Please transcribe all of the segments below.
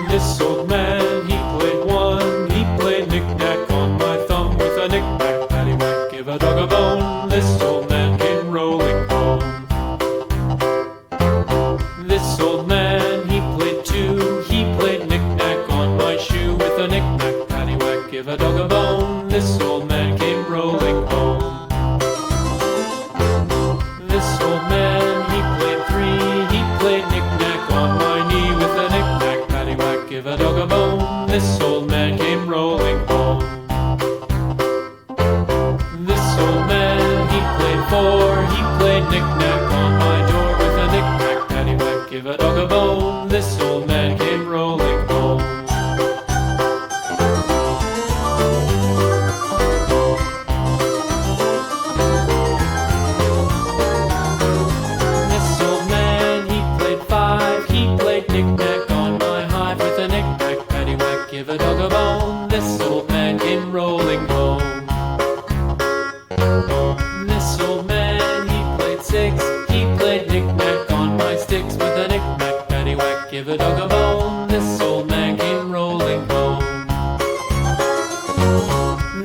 This old man, he played one. He played knick-knack on my thumb with a knick-knack, paddywhack, give a dog a bone. This old man came rolling home. This old man, he played two. He played knick-knack on my shoe with a knick-knack, paddywhack, give a dog a bone. This old man came rolling home. This old man, he played three. He played knick-knack on my knee with a knick-knack, paddywhack, give a dog a bone. This old man came rolling home. This old man, he played four. He played knick-knack on my door with a knick-knack, paddywhack, give a dog a bone. This old man came rolling home. This old man, he played five. He played knick-knack on my hive with a knick-knack, paddywhack, give a dog a bone. This old man came rolling home. This old man, he played six. He played knick-knack on my sticks with a knick-knack, paddywhack, give a dog a bone. This old man came rolling home.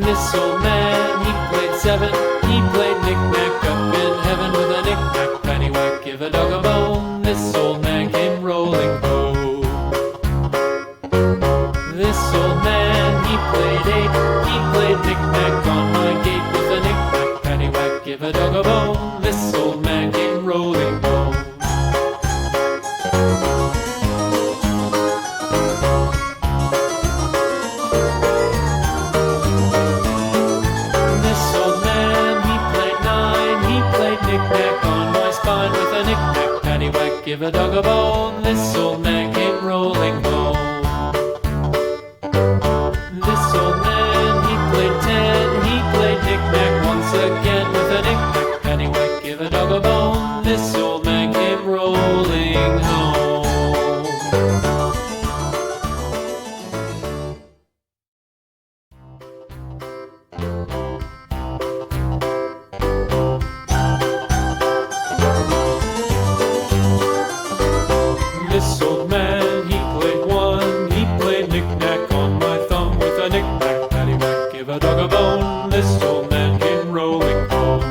This old man, he played seven. He played knick-knack up in heaven with a knick-knack, paddywhack, give a dog a bone. This old man came rolling home. This old man, he played eight. He played knick-knack on my gate with a knick-knack, paddywhack, give a dog a bone. This old man came rolling home. This old man, he played nine. He played knick-knack on my spine with a knick-knack, paddywhack, give a dog a bone. This old man came rolling home. This old man, he played ten. He played knick-knack once again with a knick-knack, paddywhack, give a dog a bone. This old man came rolling home. This old man, he played one. He played knick-knack on my thumb with a knick-knack, paddywhack, give a dog a bone. This old man came rolling home.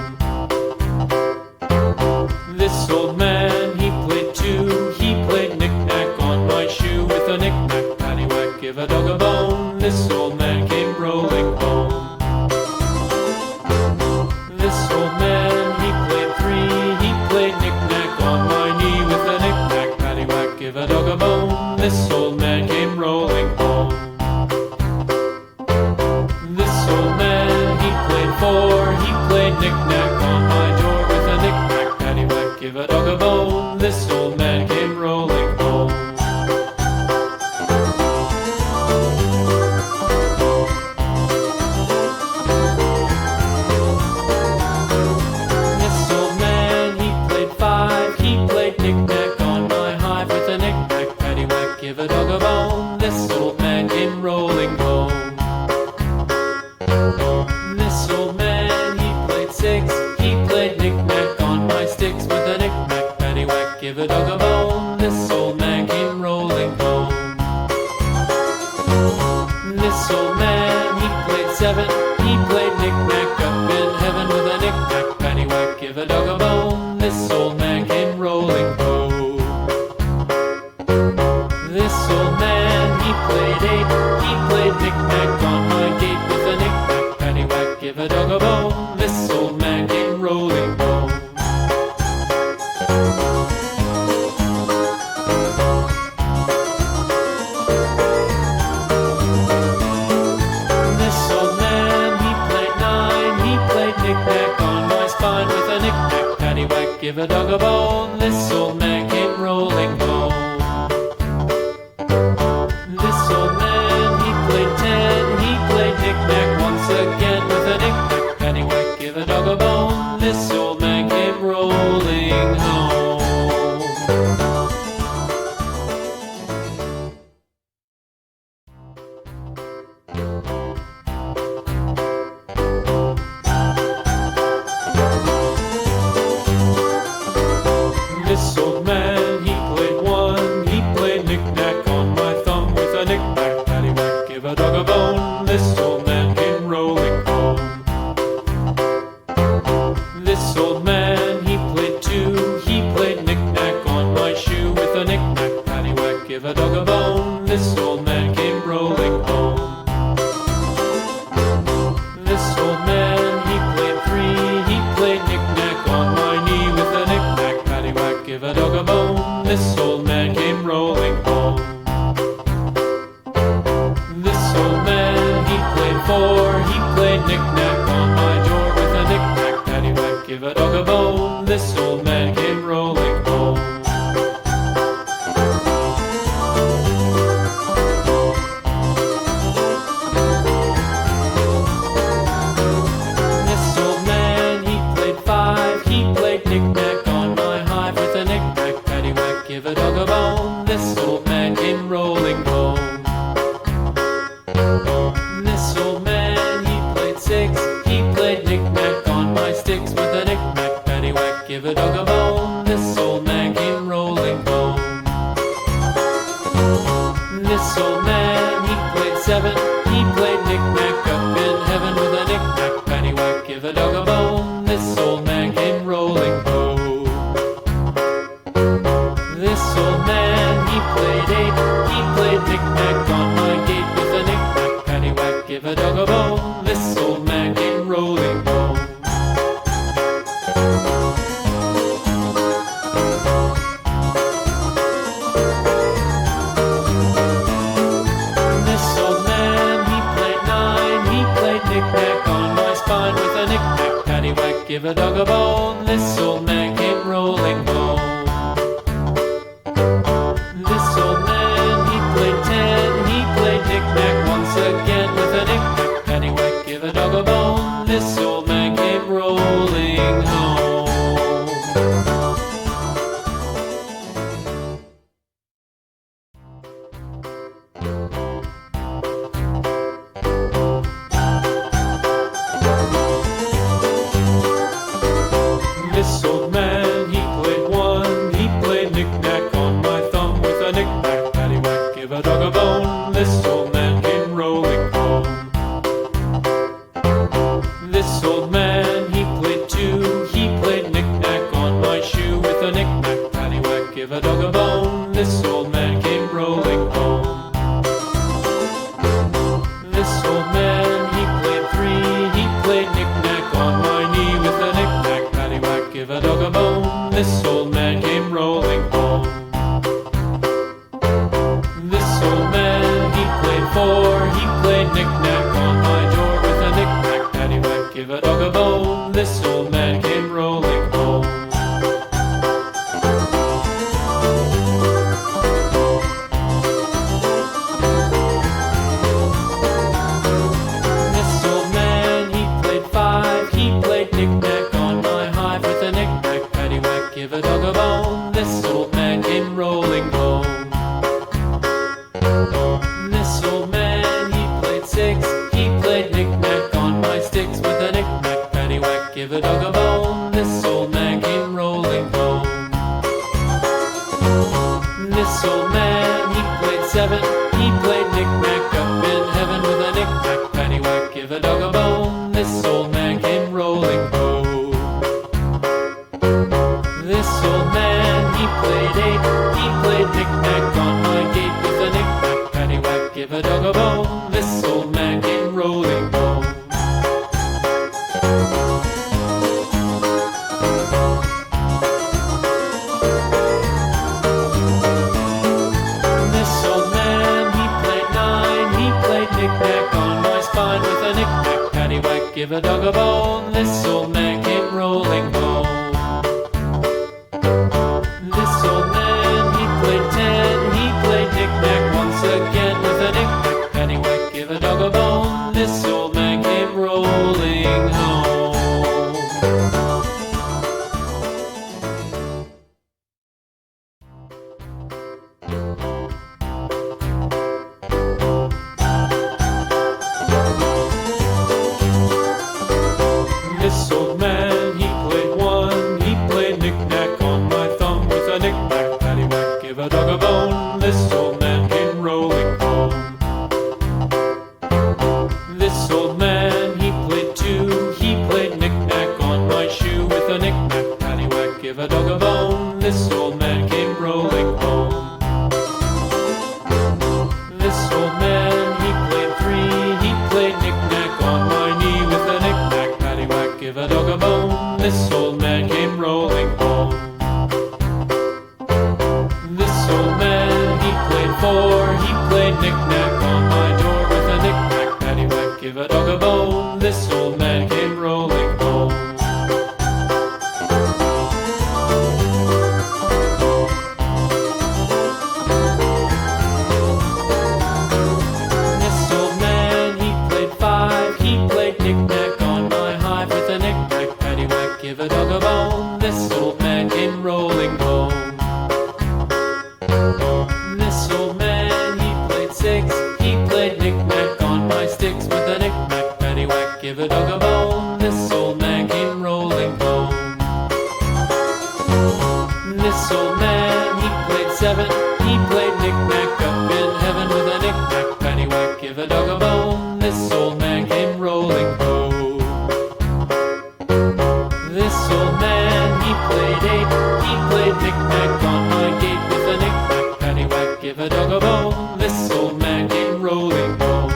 This old man, he played two. He played knick-knack on my shoe with a knick-knack, paddywhack, give a dog a bone. This old man came rolling home. This old man, he played three. He played knick-knack on my knee with a knick-knack, paddywhack, give a dog a bone. This old man came rolling home. This old man, he played four. He played knick-knack on my door with a knick-knack, paddywhack, give a dog a bone. This old man came rolling home. This old man, he played five. He played knick-knack on my hive with a knick-knack, paddywhack, give a dog a bone. This old man came rolling home. This old man, he played six. He played knick-knack on my sticks with a knick-knack, paddywhack, give a dog a bone. This old man came rolling home. This old man, he played seven. He played knick-knack up in heaven with a knick-knack, paddywhack, give a dog a bone. This old man came rolling home. This old man, he played eight. He played knick-knack on my gate with a knick-knack, paddywhack, give a dog a bone. This old man came rolling home. This old man, he played nine. He played knick-knack on my spine with a knick-knack, paddywhack, give a dog a bone. This old man came rolling home. This old man, he played ten. He played knick-knack once again with a knick-knack, paddywhack, give a dog a bone. This old man came rolling home. old man, he played three. He played knick-knack on my knee with a knick-knack, paddywhack, give a dog a bone. This old man came rolling home. This old man, he played four. He played knick-knack on my door with a knick-knack, paddywhack, give a dog a bone. This old man came rolling home. This old man, he played five. He played knick-knack on my hive with a knick-knack, paddywhack, give a dog a bone. This old man came rolling home. This old man, he played six. He played knick-knack on my sticks with a knick-knack, paddywhack, give a dog a bone. This old man came rolling home. This old man, he played seven. He played knick-knack up in heaven with a knick-knack, paddywhack, give a dog a bone. This old man came rolling home. This old man, he played eight. He played knick-knack on my gate with a knick-knack, paddywhack, give a dog a bone. This old man came rolling home. This old man, he played nine. He played knick-knack on my spine with a knick-knack, paddywhack, give a dog a bone. This old man came rolling home. This old man, he played ten. He played knick-knack once again with a knick-knack, paddywhack, give a dog a bone. This old man came rolling home. This old man, he played one. He played knick-knack on my thumb with a knick-knack, paddywhack, give a dog a bone. This old man came rolling home. This old man, he played two. He played knick-knack on my shoe with a knick-knack, paddywhack, give a dog a bone. This old man came rolling home. This old man, he played three. He played knick-knack on my knee with a knick-knack, paddywhack, give a dog a bone. This old man came rolling home. This old man, he played four. He played knick-knack on my door with a knick-knack, paddywhack, give a dog a bone. This old man came rolling home. This old man, he played five. He played knick-knack on my hive with a knick-knack, paddywhack, give a dog a bone. This old man came rolling home. This old man, he played six. He played knick-knack on my sticks with a knick-knack, paddywhack, give a dog a bone. This old man came rolling home. This old man, he played seven. He played knick-knack up in heaven with a knick-knack, paddywhack, give a dog a bone. This old man came rolling home. This old man, he played eight. He played knick-knack on my gate with a knick-knack, paddywhack, give a dog a bone. This old man came rolling home. This old man, he played nine. He played knick-knack on my spine with a knick-knack, paddywhack, give a dog a bone. This old man came rolling home. This old man, he played ten. He played knick-knack once again with a knick-knack, paddywhack, give a dog a bone. This old man came rolling home. This old man, he played one. bone. This old man came rolling home. This old man, he played seven. He played knick-knack up in heaven with a knick-knack, paddywhack, give a dog a bone. This old man came rolling home. This old man, he played eight. He played knick-knack on my gate with a knick-knack, paddywhack, give a dog a bone. This old man came rolling home.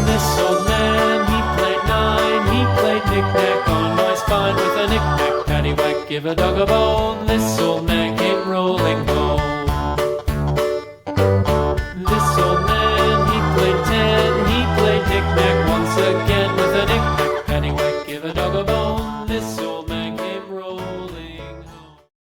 This old man, he played nine. He played knick-knack on my spine with a knick-knack, paddywhack, give a dog a bone. This